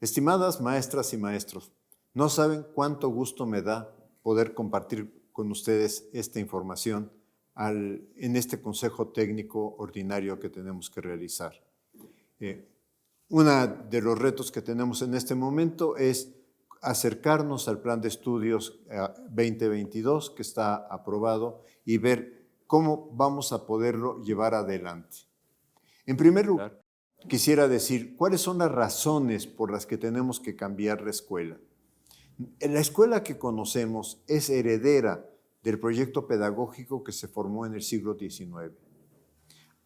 Estimadas maestras y maestros, no saben cuánto gusto me da poder compartir con ustedes esta información en este consejo técnico ordinario que tenemos que realizar. Uno de los retos que tenemos en este momento es acercarnos al plan de estudios 2022 que está aprobado y ver cómo vamos a poderlo llevar adelante. En primer lugar, quisiera decir cuáles son las razones por las que tenemos que cambiar la escuela. La escuela que conocemos es heredera del proyecto pedagógico que se formó en el siglo XIX.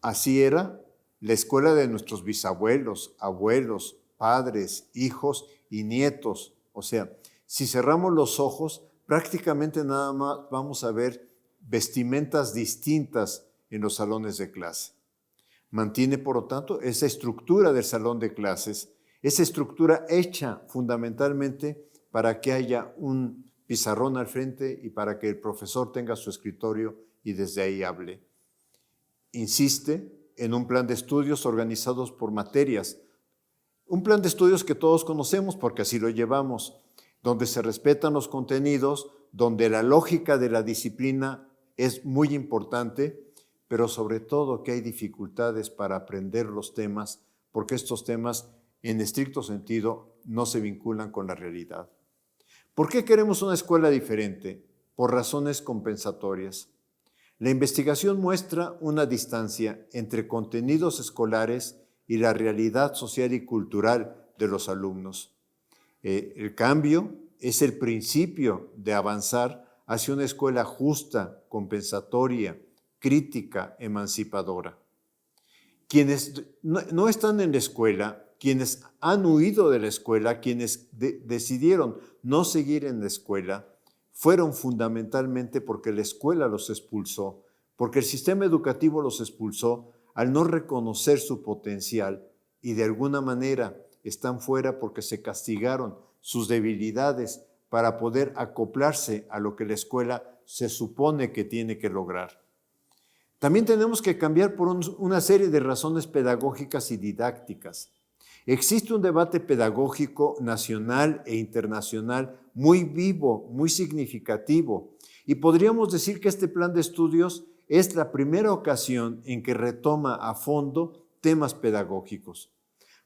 Así era la escuela de nuestros bisabuelos, abuelos, padres, hijos y nietos. O sea, si cerramos los ojos, prácticamente nada más vamos a ver vestimentas distintas en los salones de clase. Mantiene, por lo tanto, esa estructura del salón de clases, esa estructura hecha fundamentalmente para que haya un pizarrón al frente y para que el profesor tenga su escritorio y desde ahí hable. Insiste en un plan de estudios organizados por materias, un plan de estudios que todos conocemos porque así lo llevamos, donde se respetan los contenidos, donde la lógica de la disciplina es muy importante, pero sobre todo que hay dificultades para aprender los temas, porque estos temas, en estricto sentido, no se vinculan con la realidad. ¿Por qué queremos una escuela diferente? Por razones compensatorias. La investigación muestra una distancia entre contenidos escolares y la realidad social y cultural de los alumnos. El cambio es el principio de avanzar hacia una escuela justa, compensatoria, crítica, emancipadora. Quienes no están en la escuela, quienes han huido de la escuela, quienes decidieron no seguir en la escuela, fueron fundamentalmente porque la escuela los expulsó, porque el sistema educativo los expulsó al no reconocer su potencial y de alguna manera están fuera porque se castigaron sus debilidades para poder acoplarse a lo que la escuela se supone que tiene que lograr. También tenemos que cambiar por una serie de razones pedagógicas y didácticas. Existe un debate pedagógico nacional e internacional muy vivo, muy significativo, y podríamos decir que este plan de estudios es la primera ocasión en que retoma a fondo temas pedagógicos.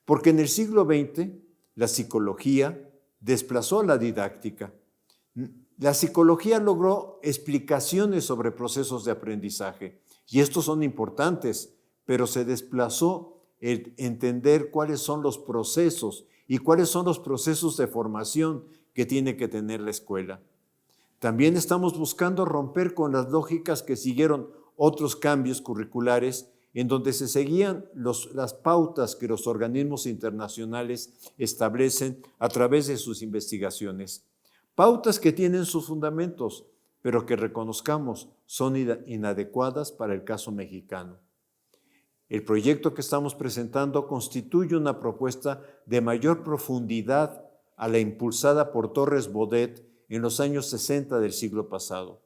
Porque en el siglo XX la psicología desplazó a la didáctica. La psicología logró explicaciones sobre procesos de aprendizaje, y estos son importantes, pero se desplazó el entender cuáles son los procesos y cuáles son los procesos de formación que tiene que tener la escuela. También estamos buscando romper con las lógicas que siguieron otros cambios curriculares en donde se seguían las pautas que los organismos internacionales establecen a través de sus investigaciones. Pautas que tienen sus fundamentos, pero que reconozcamos son inadecuadas para el caso mexicano. El proyecto que estamos presentando constituye una propuesta de mayor profundidad a la impulsada por Torres Bodet en los años 60 del siglo pasado.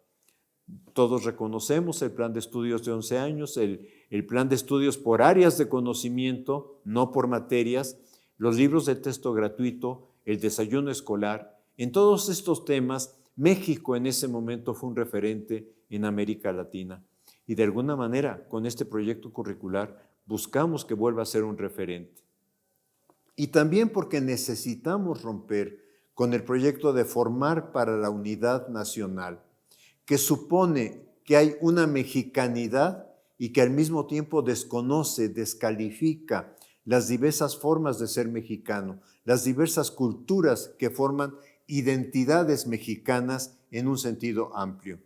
Todos reconocemos el plan de estudios de 11 años, el plan de estudios por áreas de conocimiento, no por materias, los libros de texto gratuito, el desayuno escolar. En todos estos temas, México en ese momento fue un referente en América Latina. Y de alguna manera, con este proyecto curricular, buscamos que vuelva a ser un referente. Y también porque necesitamos romper con el proyecto de formar para la unidad nacional, que supone que hay una mexicanidad y que al mismo tiempo desconoce, descalifica las diversas formas de ser mexicano, las diversas culturas que forman identidades mexicanas en un sentido amplio.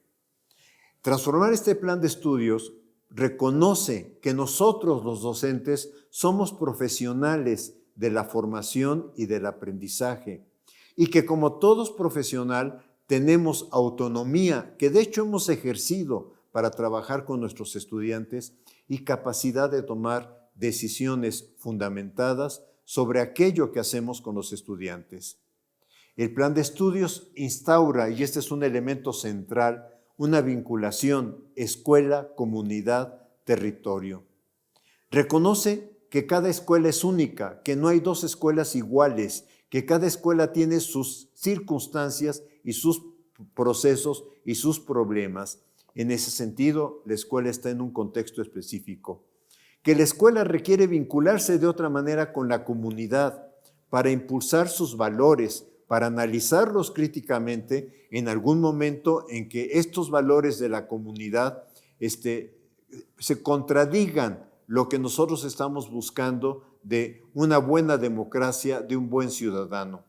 Transformar este plan de estudios reconoce que nosotros los docentes somos profesionales de la formación y del aprendizaje y que como todos profesional tenemos autonomía que de hecho hemos ejercido para trabajar con nuestros estudiantes y capacidad de tomar decisiones fundamentadas sobre aquello que hacemos con los estudiantes. El plan de estudios instaura, y este es un elemento central, una vinculación escuela, comunidad, territorio. Reconoce que cada escuela es única, que no hay dos escuelas iguales, que cada escuela tiene sus circunstancias y sus procesos y sus problemas. En ese sentido, la escuela está en un contexto específico. Que la escuela requiere vincularse de otra manera con la comunidad para impulsar sus valores, para analizarlos críticamente en algún momento en que estos valores de la comunidad se contradigan lo que nosotros estamos buscando de una buena democracia, de un buen ciudadano.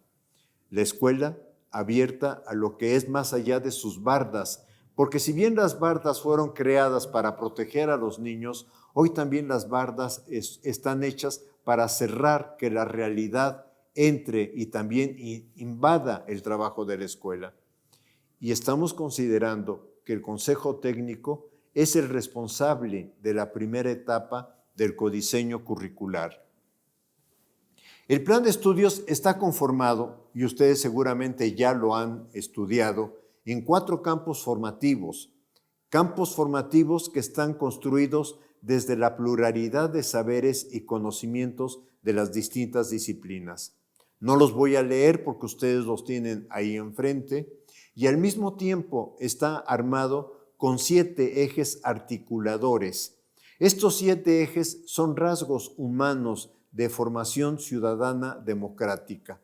La escuela abierta a lo que es más allá de sus bardas, porque si bien las bardas fueron creadas para proteger a los niños, hoy también las bardas están hechas para cerrar que la realidad entre y también invada el trabajo de la escuela. Y estamos considerando que el Consejo Técnico es el responsable de la primera etapa del codiseño curricular. El plan de estudios está conformado, y ustedes seguramente ya lo han estudiado, en 4 campos formativos que están construidos desde la pluralidad de saberes y conocimientos de las distintas disciplinas. No los voy a leer porque ustedes los tienen ahí enfrente, y al mismo tiempo está armado con 7 ejes articuladores. Estos 7 ejes son rasgos humanos de formación ciudadana democrática.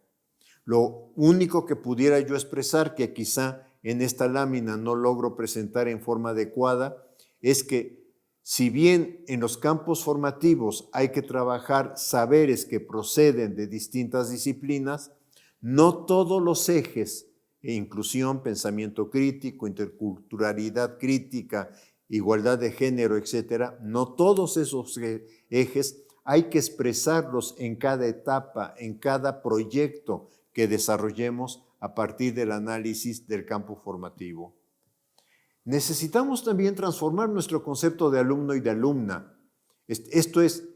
Lo único que pudiera yo expresar, que quizá en esta lámina no logro presentar en forma adecuada, es que si bien en los campos formativos hay que trabajar saberes que proceden de distintas disciplinas, no todos los ejes, inclusión, pensamiento crítico, interculturalidad crítica, igualdad de género, etcétera, no todos esos ejes hay que expresarlos en cada etapa, en cada proyecto que desarrollemos a partir del análisis del campo formativo. Necesitamos también transformar nuestro concepto de alumno y de alumna. Esto es,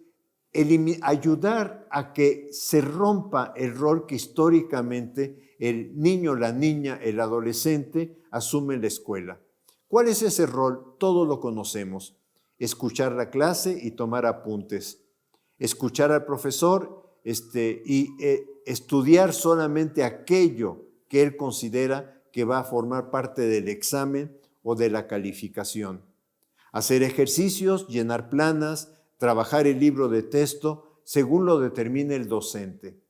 ayudar a que se rompa el rol que históricamente el niño, la niña, el adolescente asume en la escuela. ¿Cuál es ese rol? Todos lo conocemos. Escuchar la clase y tomar apuntes. Escuchar al profesor y estudiar solamente aquello que él considera que va a formar parte del examen o de la calificación. Hacer ejercicios, llenar planas, trabajar el libro de texto según lo determine el docente.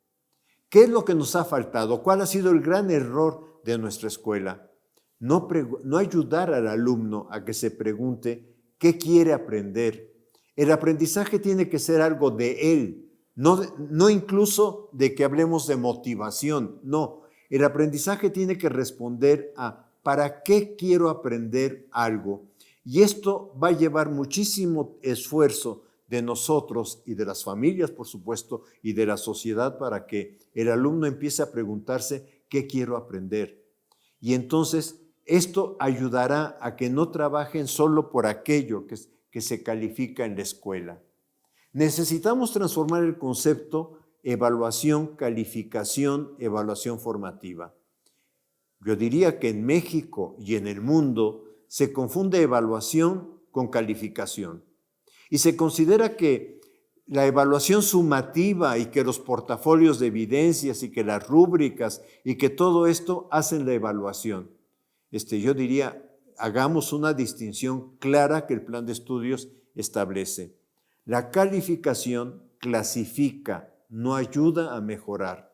¿Qué es lo que nos ha faltado? ¿Cuál ha sido el gran error de nuestra escuela? No ayudar al alumno a que se pregunte qué quiere aprender. El aprendizaje tiene que ser algo de él, no incluso de que hablemos de motivación, no. El aprendizaje tiene que responder a ¿para qué quiero aprender algo? Y esto va a llevar muchísimo esfuerzo de nosotros y de las familias, por supuesto, y de la sociedad para que el alumno empiece a preguntarse ¿qué quiero aprender? Y entonces esto ayudará a que no trabajen solo por aquello que se califica en la escuela. Necesitamos transformar el concepto evaluación, calificación, evaluación formativa. Yo diría que en México y en el mundo se confunde evaluación con calificación y se considera que la evaluación sumativa y que los portafolios de evidencias y que las rúbricas y que todo esto hacen la evaluación. Yo diría, hagamos una distinción clara que el plan de estudios establece. La calificación clasifica, no ayuda a mejorar.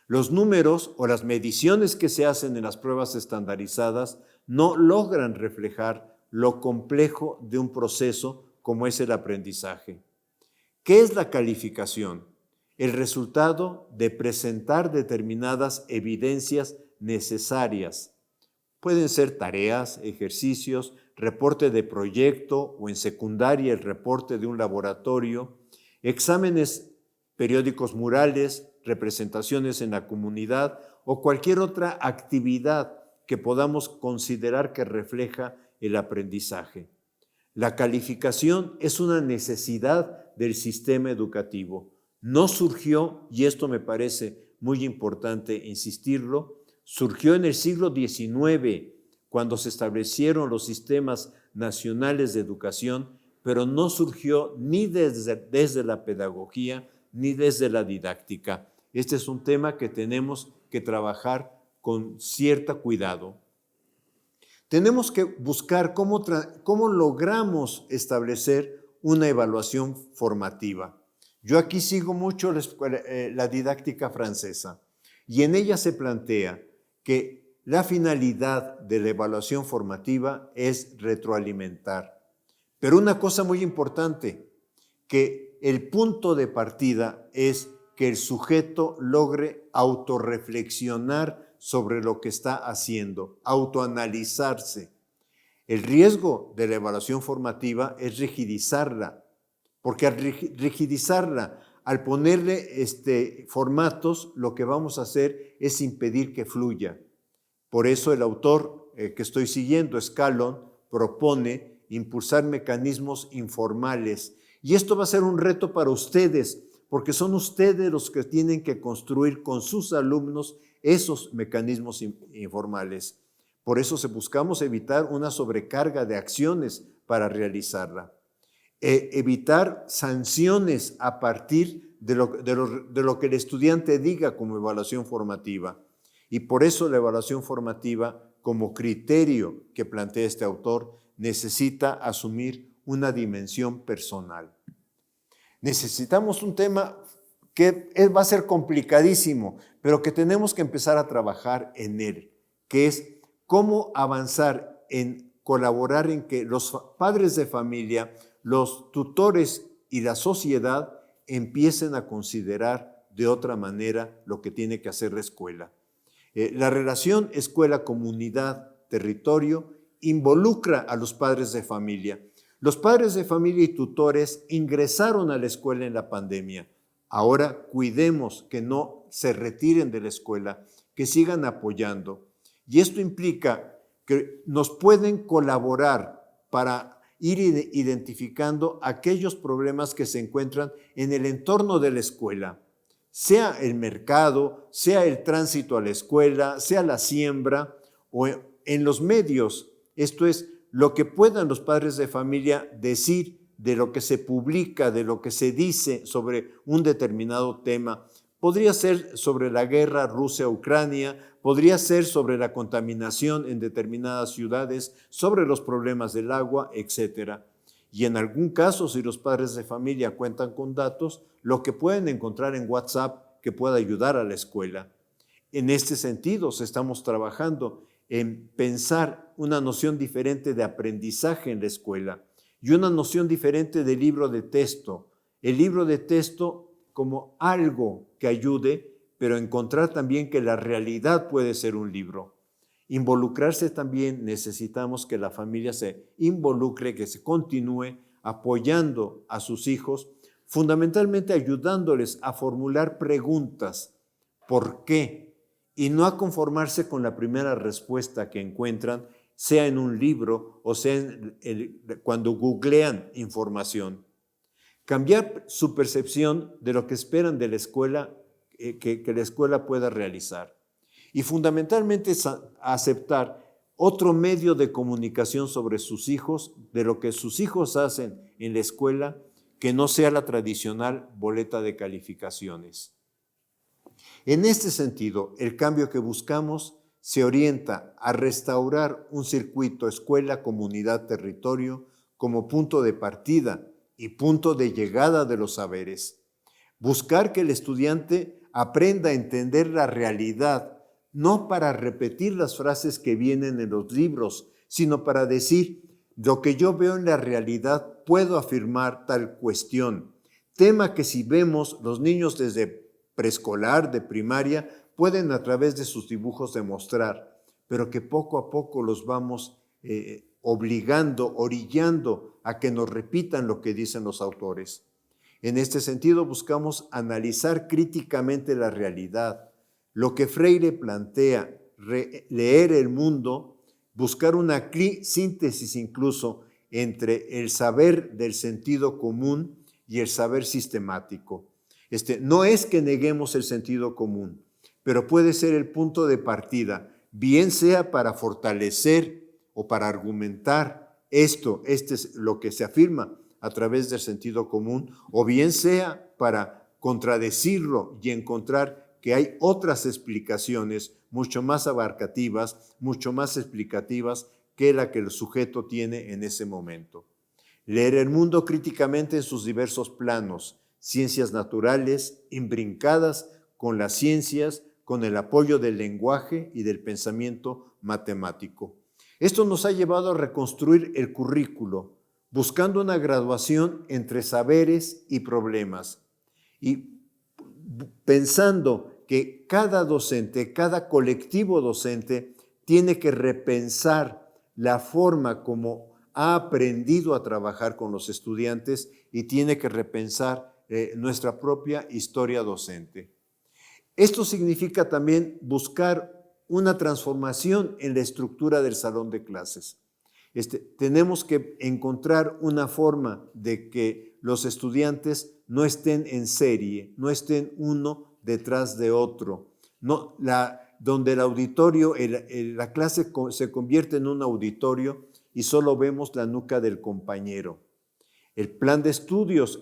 Los números o las mediciones que se hacen en las pruebas estandarizadas no logran reflejar lo complejo de un proceso como es el aprendizaje. ¿Qué es la calificación? El resultado de presentar determinadas evidencias necesarias. Pueden ser tareas, ejercicios, reporte de proyecto o en secundaria el reporte de un laboratorio, exámenes periódicos murales, representaciones en la comunidad o cualquier otra actividad que podamos considerar que refleja el aprendizaje. La calificación es una necesidad del sistema educativo. No surgió, y esto me parece muy importante insistirlo, surgió en el siglo XIX, cuando se establecieron los sistemas nacionales de educación, pero no surgió ni desde la pedagogía ni desde la didáctica. Este es un tema que tenemos que trabajar con cierto cuidado. Tenemos que buscar cómo logramos establecer una evaluación formativa. Yo aquí sigo mucho la didáctica francesa y en ella se plantea que la finalidad de la evaluación formativa es retroalimentar. Pero una cosa muy importante, que el punto de partida es que el sujeto logre autorreflexionar sobre lo que está haciendo, autoanalizarse. El riesgo de la evaluación formativa es rigidizarla, porque al rigidizarla, al ponerle formatos, lo que vamos a hacer es impedir que fluya. Por eso el autor que estoy siguiendo, Scallon, propone impulsar mecanismos informales. Y esto va a ser un reto para ustedes, porque son ustedes los que tienen que construir con sus alumnos esos mecanismos informales. Por eso buscamos evitar una sobrecarga de acciones para realizarla. Evitar sanciones a partir de lo que el estudiante diga como evaluación formativa. Y por eso la evaluación formativa, como criterio que plantea este autor, necesita asumir una dimensión personal. Necesitamos un tema que va a ser complicadísimo, pero que tenemos que empezar a trabajar en él, que es cómo avanzar en colaborar en que los padres de familia, los tutores y la sociedad empiecen a considerar de otra manera lo que tiene que hacer la escuela. La relación escuela-comunidad-territorio involucra a los padres de familia. Los padres de familia y tutores ingresaron a la escuela en la pandemia. Ahora cuidemos que no se retiren de la escuela, que sigan apoyando. Y esto implica que nos pueden colaborar para ir identificando aquellos problemas que se encuentran en el entorno de la escuela, sea el mercado, sea el tránsito a la escuela, sea la siembra o en los medios. Esto es lo que puedan los padres de familia decir de lo que se publica, de lo que se dice sobre un determinado tema. Podría ser sobre la guerra Rusia-Ucrania, podría ser sobre la contaminación en determinadas ciudades, sobre los problemas del agua, etc. Y en algún caso, si los padres de familia cuentan con datos, lo que pueden encontrar en WhatsApp que pueda ayudar a la escuela. En este sentido, estamos trabajando en pensar una noción diferente de aprendizaje en la escuela y una noción diferente de libro de texto. El libro de texto como algo que ayude, pero encontrar también que la realidad puede ser un libro. Involucrarse también, necesitamos que la familia se involucre, que se continúe apoyando a sus hijos, fundamentalmente ayudándoles a formular preguntas. ¿Por qué? Y no a conformarse con la primera respuesta que encuentran, sea en un libro o sea cuando googlean información. Cambiar su percepción de lo que esperan de la escuela, que la escuela pueda realizar. Y fundamentalmente aceptar otro medio de comunicación sobre sus hijos, de lo que sus hijos hacen en la escuela, que no sea la tradicional boleta de calificaciones. En este sentido, el cambio que buscamos se orienta a restaurar un circuito escuela, comunidad, territorio como punto de partida y punto de llegada de los saberes. Buscar que el estudiante aprenda a entender la realidad, no para repetir las frases que vienen en los libros, sino para decir, lo que yo veo en la realidad puedo afirmar tal cuestión. Tema que si vemos los niños desde preescolar, de primaria, pueden a través de sus dibujos demostrar, pero que poco a poco los vamos obligando, orillando a que nos repitan lo que dicen los autores. En este sentido, buscamos analizar críticamente la realidad, lo que Freire plantea, leer el mundo, buscar una síntesis incluso entre el saber del sentido común y el saber sistemático. No es que neguemos el sentido común, pero puede ser el punto de partida, bien sea para fortalecer o para argumentar este es lo que se afirma a través del sentido común, o bien sea para contradecirlo y encontrar que hay otras explicaciones mucho más abarcativas, mucho más explicativas que la que el sujeto tiene en ese momento. Leer el mundo críticamente en sus diversos planos, ciencias naturales, imbrincadas con las ciencias, con el apoyo del lenguaje y del pensamiento matemático. Esto nos ha llevado a reconstruir el currículo, buscando una graduación entre saberes y problemas, y pensando que cada docente, cada colectivo docente tiene que repensar la forma como ha aprendido a trabajar con los estudiantes y tiene que repensar nuestra propia historia docente. Esto significa también buscar una transformación en la estructura del salón de clases. Tenemos que encontrar una forma de que los estudiantes no estén en serie, no estén uno detrás de otro. No, donde el auditorio, la clase se convierte en un auditorio y solo vemos la nuca del compañero. El plan de estudios,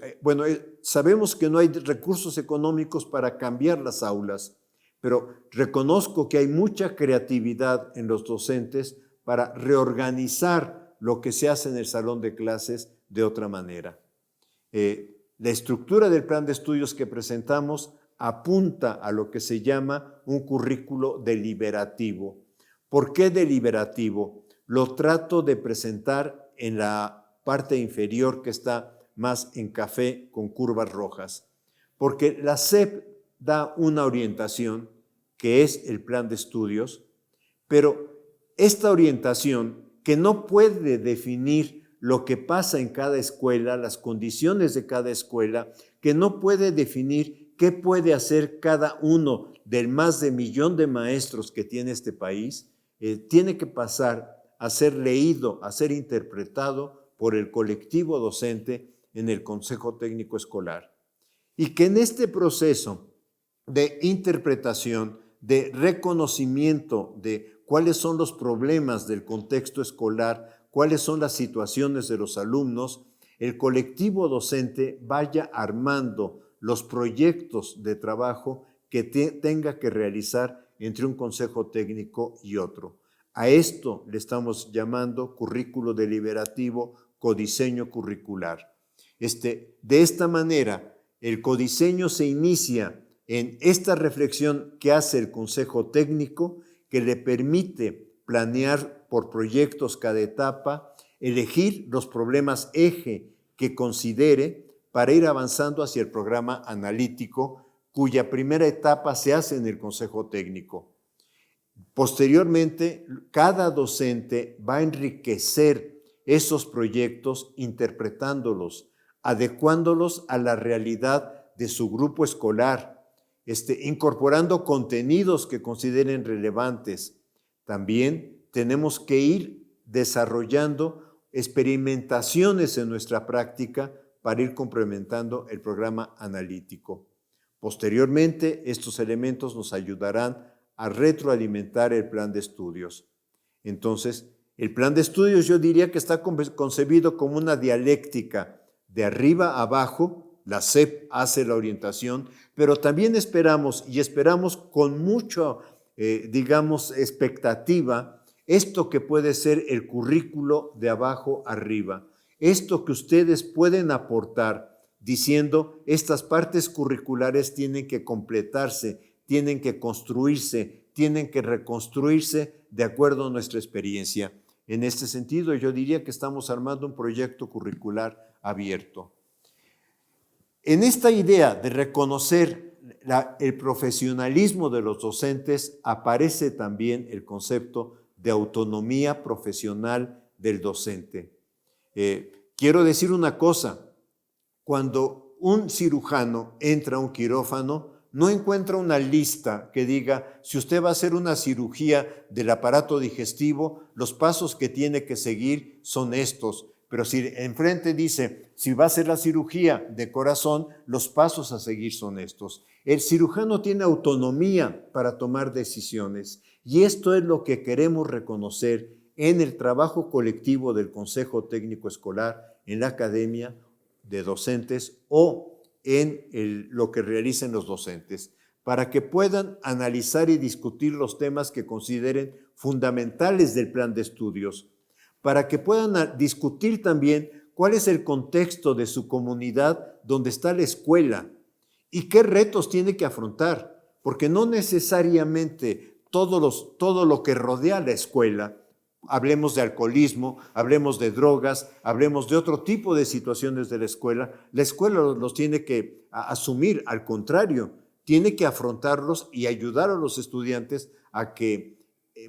sabemos que no hay recursos económicos para cambiar las aulas, pero reconozco que hay mucha creatividad en los docentes para reorganizar lo que se hace en el salón de clases de otra manera. La estructura del plan de estudios que presentamos apunta a lo que se llama un currículo deliberativo. ¿Por qué deliberativo? Lo trato de presentar en la parte inferior que está más en café con curvas rojas, porque la SEP da una orientación que es el plan de estudios, pero esta orientación que no puede definir lo que pasa en cada escuela, las condiciones de cada escuela, que no puede definir qué puede hacer cada uno del más de 1 millón de maestros que tiene este país, tiene que pasar a ser leído, a ser interpretado por el colectivo docente en el Consejo Técnico Escolar. Y que en este proceso de interpretación, de reconocimiento de cuáles son los problemas del contexto escolar, cuáles son las situaciones de los alumnos, el colectivo docente vaya armando los proyectos de trabajo que tenga que realizar entre un consejo técnico y otro. A esto le estamos llamando currículo deliberativo, codiseño curricular. De esta manera, el codiseño se inicia en esta reflexión que hace el consejo técnico, que le permite planear por proyectos cada etapa, elegir los problemas eje que considere para ir avanzando hacia el programa analítico, cuya primera etapa se hace en el consejo técnico. Posteriormente, cada docente va a enriquecer esos proyectos interpretándolos, adecuándolos a la realidad de su grupo escolar, incorporando contenidos que consideren relevantes. También tenemos que ir desarrollando experimentaciones en nuestra práctica para ir complementando el programa analítico. Posteriormente, estos elementos nos ayudarán a retroalimentar el plan de estudios. Entonces, el plan de estudios yo diría que está concebido como una dialéctica de arriba a abajo. La SEP hace la orientación, pero también esperamos con mucha, expectativa, esto que puede ser el currículo de abajo arriba, esto que ustedes pueden aportar diciendo estas partes curriculares tienen que completarse, tienen que construirse, tienen que reconstruirse de acuerdo a nuestra experiencia. En este sentido, yo diría que estamos armando un proyecto curricular abierto. En esta idea de reconocer el profesionalismo de los docentes aparece también el concepto de autonomía profesional del docente. Quiero decir una cosa, cuando un cirujano entra a un quirófano, no encuentra una lista que diga, si usted va a hacer una cirugía del aparato digestivo, los pasos que tiene que seguir son estos. Pero si enfrente dice, si va a hacer la cirugía de corazón, los pasos a seguir son estos. El cirujano tiene autonomía para tomar decisiones y esto es lo que queremos reconocer en el trabajo colectivo del Consejo Técnico Escolar, en la academia de docentes o en lo que realicen los docentes. para que puedan analizar y discutir los temas que consideren fundamentales del plan de estudios, para que puedan discutir también cuál es el contexto de su comunidad donde está la escuela y qué retos tiene que afrontar, porque no necesariamente todo lo que rodea la escuela, hablemos de alcoholismo, hablemos de drogas, hablemos de otro tipo de situaciones de la escuela los tiene que asumir, al contrario, tiene que afrontarlos y ayudar a los estudiantes a que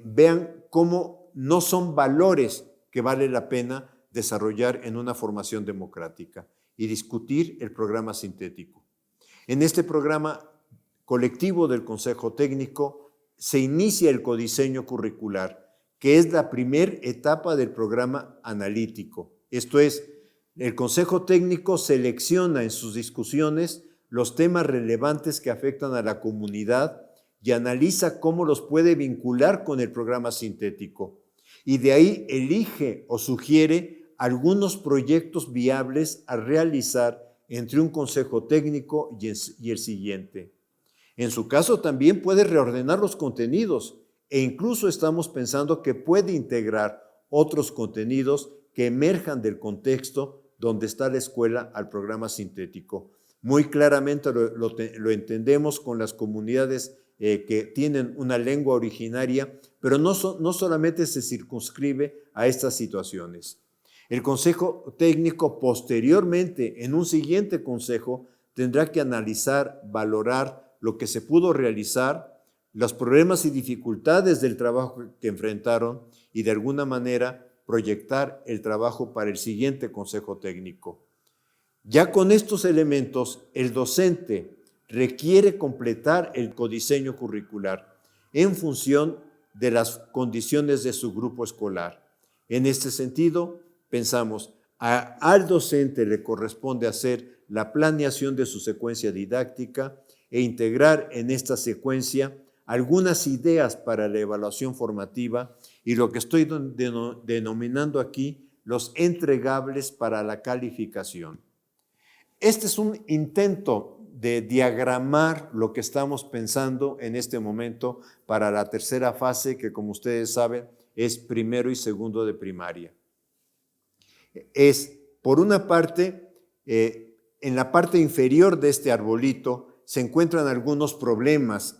vean cómo no son valores que vale la pena desarrollar en una formación democrática y discutir el programa sintético. En este programa colectivo del Consejo Técnico se inicia el codiseño curricular, que es la primera etapa del programa analítico. Esto es, el Consejo Técnico selecciona en sus discusiones los temas relevantes que afectan a la comunidad y analiza cómo los puede vincular con el programa sintético. Y de ahí elige o sugiere algunos proyectos viables a realizar entre un consejo técnico y el siguiente. En su caso también puede reordenar los contenidos e incluso estamos pensando que puede integrar otros contenidos que emerjan del contexto donde está la escuela al programa sintético. Muy claramente lo entendemos con las comunidades que tienen una lengua originaria, pero no solamente se circunscribe a estas situaciones. El Consejo Técnico posteriormente, en un siguiente consejo, tendrá que analizar, valorar lo que se pudo realizar, los problemas y dificultades del trabajo que enfrentaron y de alguna manera proyectar el trabajo para el siguiente Consejo Técnico. Ya con estos elementos, el docente requiere completar el codiseño curricular en función de las condiciones de su grupo escolar. En este sentido, pensamos, al docente le corresponde hacer la planeación de su secuencia didáctica e integrar en esta secuencia algunas ideas para la evaluación formativa y lo que estoy denominando aquí los entregables para la calificación. Este es un intento de diagramar lo que estamos pensando en este momento para la tercera fase, que como ustedes saben es primero y segundo de primaria. Es, por una parte, en la parte inferior de este arbolito se encuentran algunos problemas,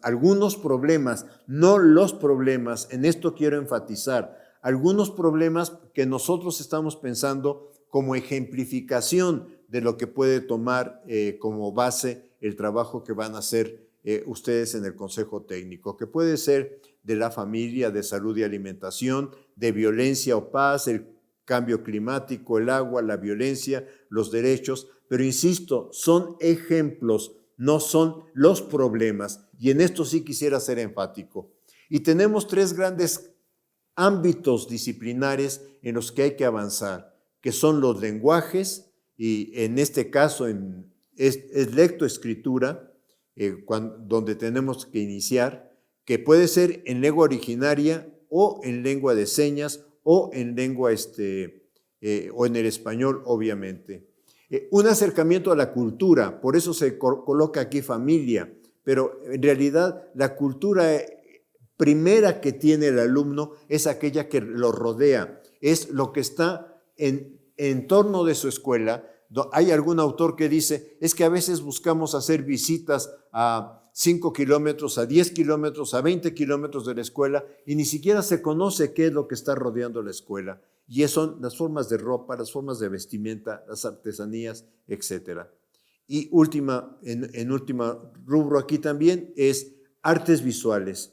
no los problemas, en esto quiero enfatizar, algunos problemas que nosotros estamos pensando como ejemplificación de lo que puede tomar como base el trabajo que van a hacer ustedes en el Consejo Técnico, que puede ser de la familia, de salud y alimentación, de violencia o paz, el cambio climático, el agua, la violencia, los derechos, pero insisto, son ejemplos, no son los problemas, y en esto sí quisiera ser enfático. Y tenemos tres grandes ámbitos disciplinares en los que hay que avanzar, que son los lenguajes, y en este caso es lectoescritura, donde tenemos que iniciar, que puede ser en lengua originaria o en lengua de señas o en lengua o en el español, obviamente. Un acercamiento a la cultura, por eso se coloca aquí familia, pero en realidad la cultura primera que tiene el alumno es aquella que lo rodea, es lo que está en torno de su escuela. Hay algún autor que dice, es que a veces buscamos hacer visitas a 5 kilómetros, a 10 kilómetros, a 20 kilómetros de la escuela y ni siquiera se conoce qué es lo que está rodeando la escuela. Y son las formas de ropa, las formas de vestimenta, las artesanías, etc. Y en última rubro aquí también es artes visuales,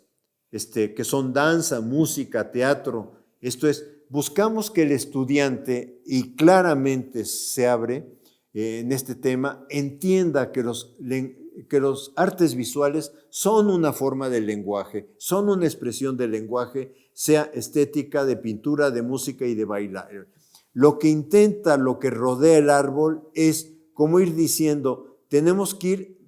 que son danza, música, teatro. Esto es, buscamos que el estudiante, y claramente se abre en este tema, entienda que los artes visuales son una forma de lenguaje, son una expresión del lenguaje, sea estética, de pintura, de música y de bailar. Lo que rodea el árbol es como ir diciendo, tenemos que ir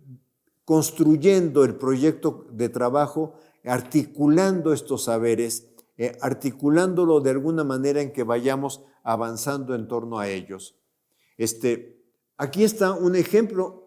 construyendo el proyecto de trabajo, articulando estos saberes, articulándolo de alguna manera en que vayamos avanzando en torno a ellos. Aquí está un ejemplo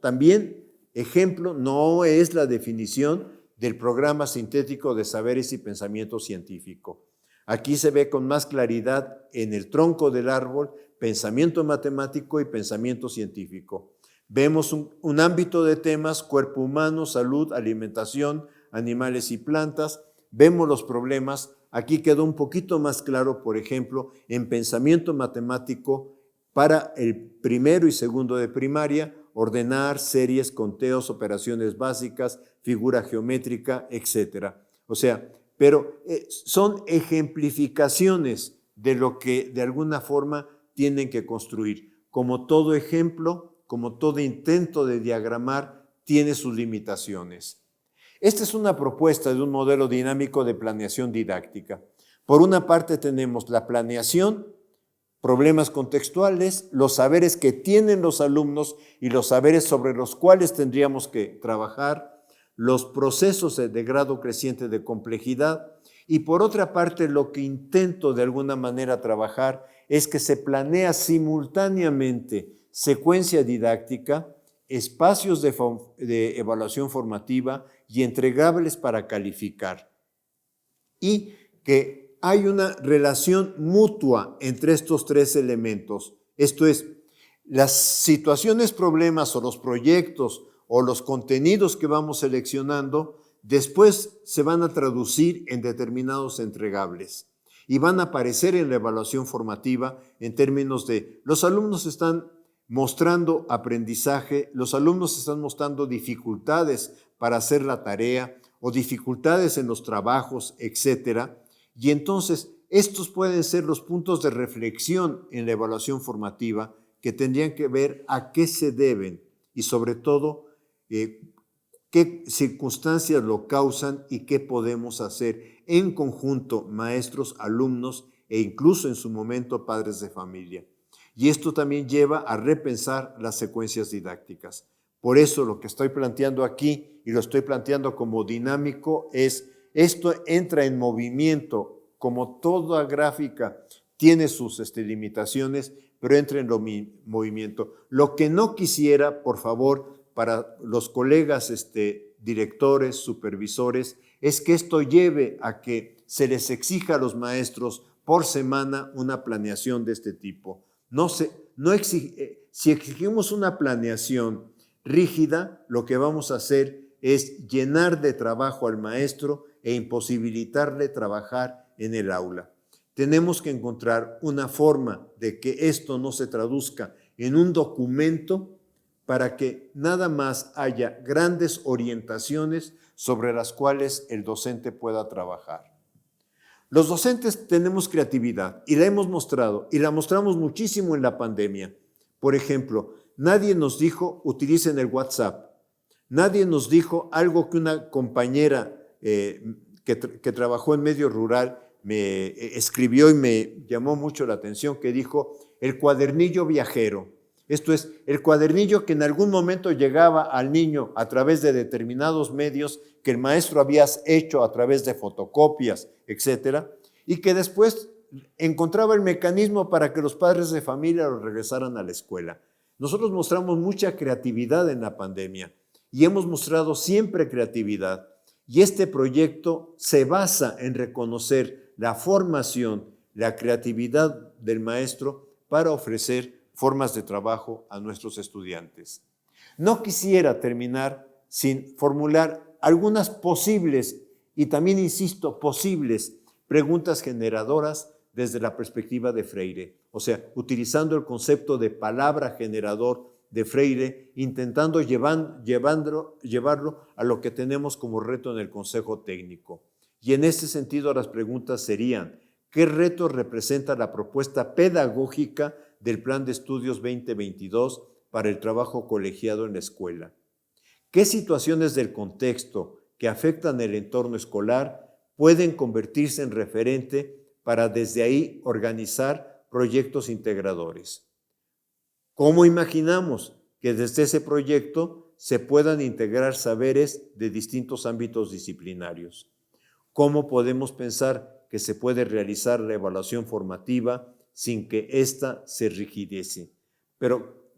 también Ejemplo no es la definición del programa sintético de saberes y pensamiento científico. Aquí se ve con más claridad en el tronco del árbol pensamiento matemático y pensamiento científico. Vemos un ámbito de temas, cuerpo humano, salud, alimentación, animales y plantas. Vemos los problemas. Aquí quedó un poquito más claro, por ejemplo, en pensamiento matemático para el primero y segundo de primaria, ordenar, series, conteos, operaciones básicas, figura geométrica, etc. O sea, pero son ejemplificaciones de lo que de alguna forma tienen que construir. Como todo ejemplo, como todo intento de diagramar, tiene sus limitaciones. Esta es una propuesta de un modelo dinámico de planeación didáctica. Por una parte tenemos la planeación, problemas contextuales, los saberes que tienen los alumnos y los saberes sobre los cuales tendríamos que trabajar, los procesos de grado creciente de complejidad, y por otra parte lo que intento de alguna manera trabajar es que se planea simultáneamente secuencia didáctica, espacios de evaluación formativa y entregables para calificar. Y que hay una relación mutua entre estos tres elementos. Esto es, las situaciones, problemas o los proyectos o los contenidos que vamos seleccionando después se van a traducir en determinados entregables y van a aparecer en la evaluación formativa en términos de los alumnos están mostrando aprendizaje, los alumnos están mostrando dificultades para hacer la tarea o dificultades en los trabajos, etcétera. Y entonces estos pueden ser los puntos de reflexión en la evaluación formativa que tendrían que ver a qué se deben y sobre todo qué circunstancias lo causan y qué podemos hacer en conjunto maestros, alumnos e incluso en su momento padres de familia. Y esto también lleva a repensar las secuencias didácticas. Por eso lo que estoy planteando aquí y lo estoy planteando como dinámico es esto entra en movimiento, como toda gráfica tiene sus limitaciones, pero entra en movimiento. Lo que no quisiera, por favor, para los colegas directores, supervisores, es que esto lleve a que se les exija a los maestros por semana una planeación de este tipo. Si exigimos una planeación rígida, lo que vamos a hacer es llenar de trabajo al maestro e imposibilitarle trabajar en el aula. Tenemos que encontrar una forma de que esto no se traduzca en un documento para que nada más haya grandes orientaciones sobre las cuales el docente pueda trabajar. Los docentes tenemos creatividad y la hemos mostrado y la mostramos muchísimo en la pandemia. Por ejemplo, nadie nos dijo utilicen el WhatsApp. Nadie nos dijo algo que una compañera que trabajó en medio rural me escribió y me llamó mucho la atención, que dijo el cuadernillo viajero. Esto es, el cuadernillo que en algún momento llegaba al niño a través de determinados medios que el maestro había hecho a través de fotocopias, etcétera, y que después encontraba el mecanismo para que los padres de familia lo regresaran a la escuela. Nosotros mostramos mucha creatividad en la pandemia y hemos mostrado siempre creatividad. Y este proyecto se basa en reconocer la formación, la creatividad del maestro para ofrecer formas de trabajo a nuestros estudiantes. No quisiera terminar sin formular algunas posibles, y también insisto, posibles preguntas generadoras desde la perspectiva de Freire. O sea, utilizando el concepto de palabra generador de Freire, intentando llevarlo a lo que tenemos como reto en el Consejo Técnico. Y en ese sentido las preguntas serían, ¿qué reto representa la propuesta pedagógica del Plan de Estudios 2022 para el trabajo colegiado en la escuela? ¿Qué situaciones del contexto que afectan el entorno escolar pueden convertirse en referente para desde ahí organizar proyectos integradores? ¿Cómo imaginamos que desde ese proyecto se puedan integrar saberes de distintos ámbitos disciplinarios? ¿Cómo podemos pensar que se puede realizar la evaluación formativa sin que ésta se rigidece? Pero,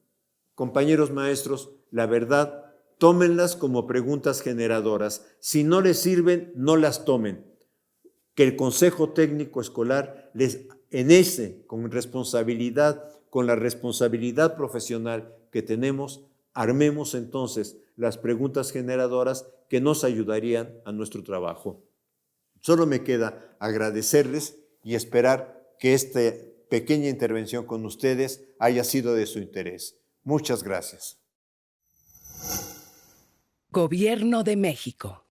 compañeros maestros, la verdad tómenlas como preguntas generadoras. Si no les sirven, no las tomen. Que el Consejo Técnico Escolar con responsabilidad, con la responsabilidad profesional que tenemos, armemos entonces las preguntas generadoras que nos ayudarían a nuestro trabajo. Solo me queda agradecerles y esperar que esta pequeña intervención con ustedes haya sido de su interés. Muchas gracias. Gobierno de México.